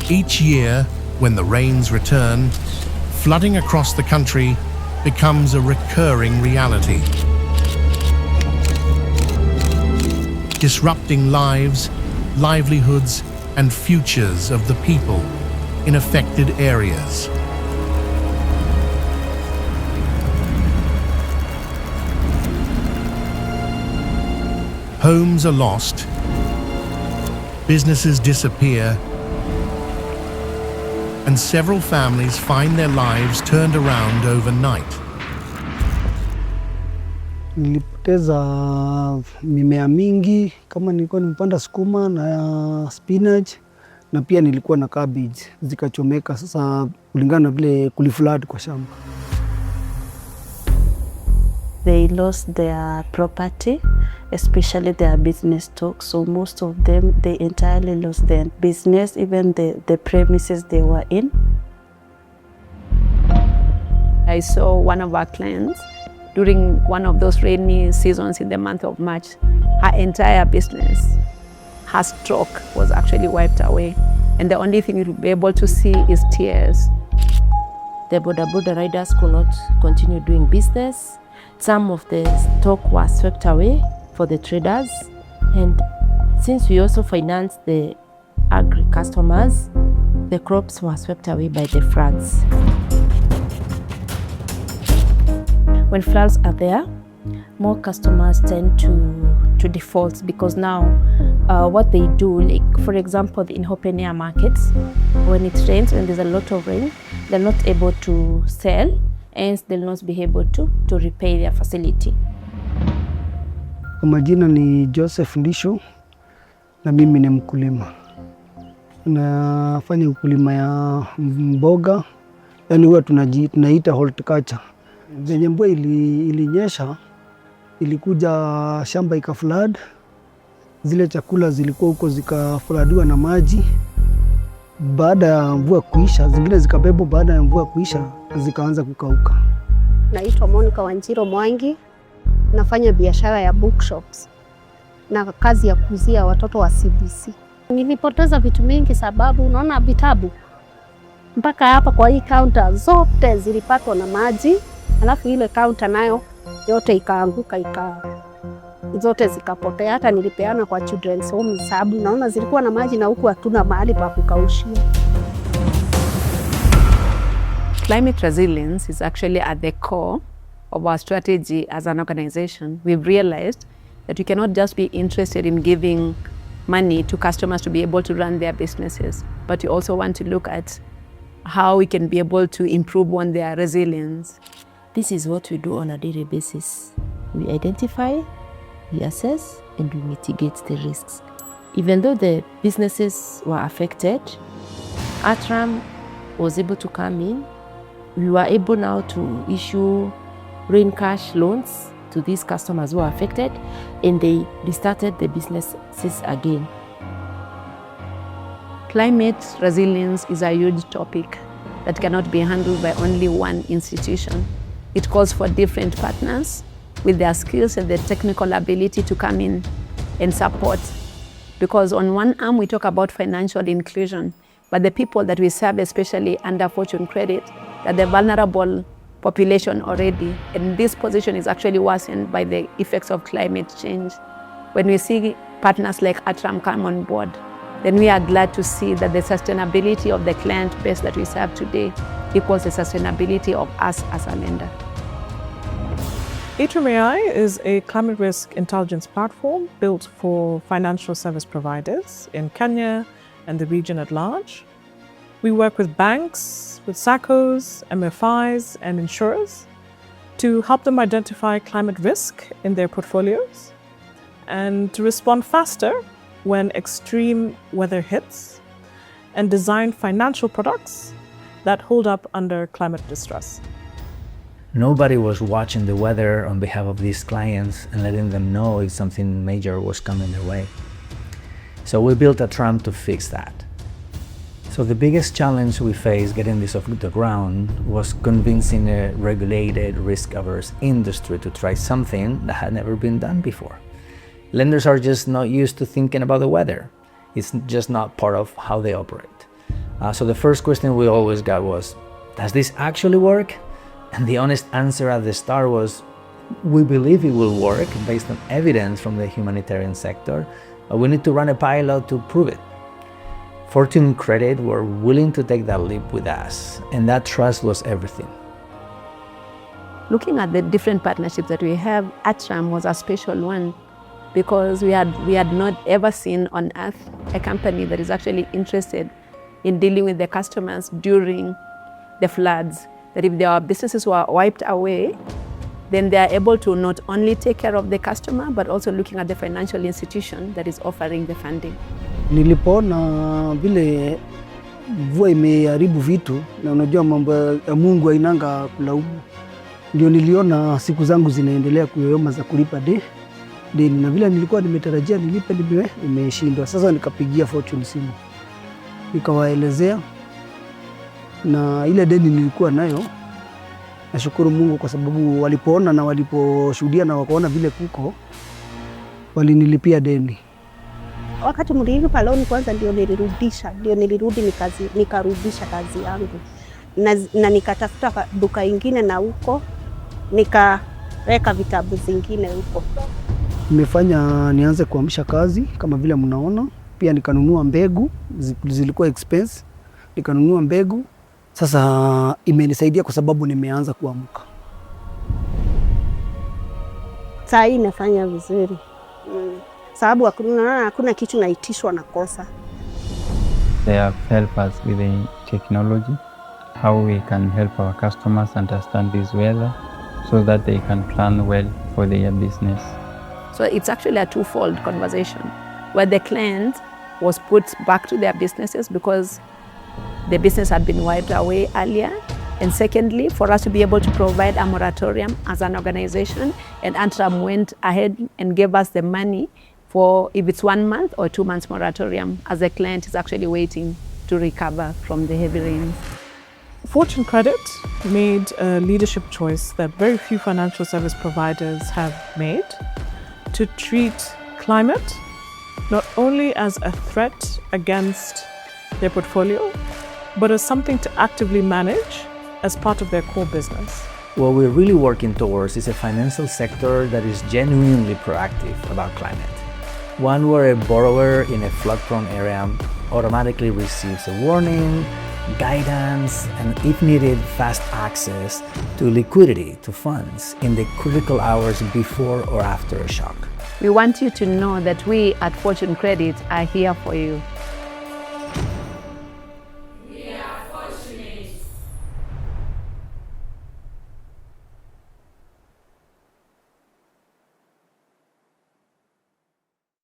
Each year, when the rains return, flooding across the country becomes a recurring reality, disrupting lives, livelihoods, and futures of the people in affected areas. Homes are lost, businesses disappear, and several families find their lives turned around overnight. Nilipoteza mimea mingi, kama nilikuwa nimepanda sukuma na spinach, na pia nilikuwa na cabbage zikachomeka. Sasa kulingana na vile kuliflood kwa shamba. They lost their property, especially their business stock. So most of them, they entirely lost their business, even the premises they were in. I saw one of our clients during one of those rainy seasons in the month of March. Her entire business, her stock was actually wiped away. And the only thing you'll be able to see is tears. The boda riders could not continue doing business. Some of the stock was swept away for the traders. And since we also financed the agri customers, the crops were swept away by the floods. When floods are there, more customers tend to default, because now what they do, like for example in open air markets, when it rains, when there's a lot of rain, they're not able to sell, hence they'll not be able to repay their facility. Kwa majina ni Joseph Ndisho na mimi ni mkulima. Nafanya ukulima ya mboga, yani huwa tunaita horticulture. Venye mvua ilinyesha, ilikuja shamba ikaflood. Zile chakula zilikuwa huko zikafloodiwa na maji. Baada ya mvua kuisha, zingine zikabebwa baada ya mvua kuisha, zikaanza kukauka. Naitwa Monica Wanjiro Mwangi, nafanya biashara ya bookshops na kazi ya kuuzia watoto wa CBC. Nilipoteza vitu mingi sababu unaona vitabu mpaka hapa kwa hii counter zote zilipatwa na maji, alafu ile counter nayo yote ikaanguka, zote zikapotea. Hata nilipeana kwa children's home sababu naona zilikuwa na maji na huku hatuna mahali pa kukaushia. Climate resilience is actually at the core of our strategy as an organization. We've realized that we cannot just be interested in giving money to customers to be able to run their businesses, but we also want to look at how we can be able to improve on their resilience. This is what we do on a daily basis. We identify, we assess, and we mitigate the risks. Even though the businesses were affected, Atram was able to come in. We were able now to issue rain cash loans to these customers who are affected, and they restarted the businesses again. Climate resilience is a huge topic that cannot be handled by only one institution. It calls for different partners with their skills and the technical ability to come in and support. Because on one arm we talk about financial inclusion, but the people that we serve, especially under Fortune Credit, are the vulnerable population already, and this position is actually worsened by the effects of climate change. When we see partners like Atram come on board, then we are glad to see that the sustainability of the client base that we serve today equals the sustainability of us as a lender. Atram AI is a climate risk intelligence platform built for financial service providers in Kenya and the region at large. We work with banks, with SACCOs, MFIs, and insurers to help them identify climate risk in their portfolios and to respond faster when extreme weather hits, and design financial products that hold up under climate distress. Nobody was watching the weather on behalf of these clients and letting them know if something major was coming their way. So we built Atram to fix that. So the biggest challenge we faced getting this off the ground was convincing a regulated, risk-averse industry to try something that had never been done before. Lenders are just not used to thinking about the weather. It's just not part of how they operate. So the first question we always got was, does this actually work? And the honest answer at the start was, we believe it will work based on evidence from the humanitarian sector, but we need to run a pilot to prove it. Fortune Credit were willing to take that leap with us, and that trust was everything. Looking at the different partnerships that we have, Atram was a special one because we had not ever seen on earth a company that is actually interested in dealing with the customers during the floods. That if their businesses were wiped away, then they are able to not only take care of the customer, but also looking at the financial institution that is offering the funding. Nilipoona vile mvua imeharibu vitu, na unajua mambo ya Mungu hainanga kulaumu, ndio niliona siku zangu zinaendelea kuyoyoma za kulipa deni, na vile nilikuwa nimetarajia nilipe nimeshindwa. Sasa nikapigia Fortune simu, nikawaelezea, na ile deni nilikuwa nayo, nashukuru Mungu kwa sababu walipoona na waliposhuhudia na wakaona vile kuko, walinilipia deni. Wakati mlilipa loan kwanza ndio nilirudi nikarudisha kazi yangu na nikatafuta duka ingine, na huko nikaweka vitabu zingine huko. Nimefanya nianze kuamsha kazi kama vile mnaona, pia nikanunua mbegu, zilikuwa expense, nikanunua mbegu. Sasa imenisaidia kwa sababu nimeanza kuamka. Saa hii nafanya vizuri. Sababu hakuna kitu naitishwa na kosa. They have helped us with the technology, how we can help our customers understand this weather so that they can plan well for their business. So it's actually a twofold conversation where the client was put back to their businesses because the business had been wiped away earlier. And secondly, for us to be able to provide a moratorium as an organization, and Atram went ahead and gave us the money for if it's 1 month or 2 months moratorium, as the client is actually waiting to recover from the heavy rains. Fortune Credit made a leadership choice that very few financial service providers have made to treat climate not only as a threat against their portfolio, but as something to actively manage as part of their core business. What we're really working towards is a financial sector that is genuinely proactive about climate. One where a borrower in a flood-prone area automatically receives a warning, guidance, and if needed, fast access to liquidity, to funds in the critical hours before or after a shock. We want you to know that we at Fortune Credit are here for you.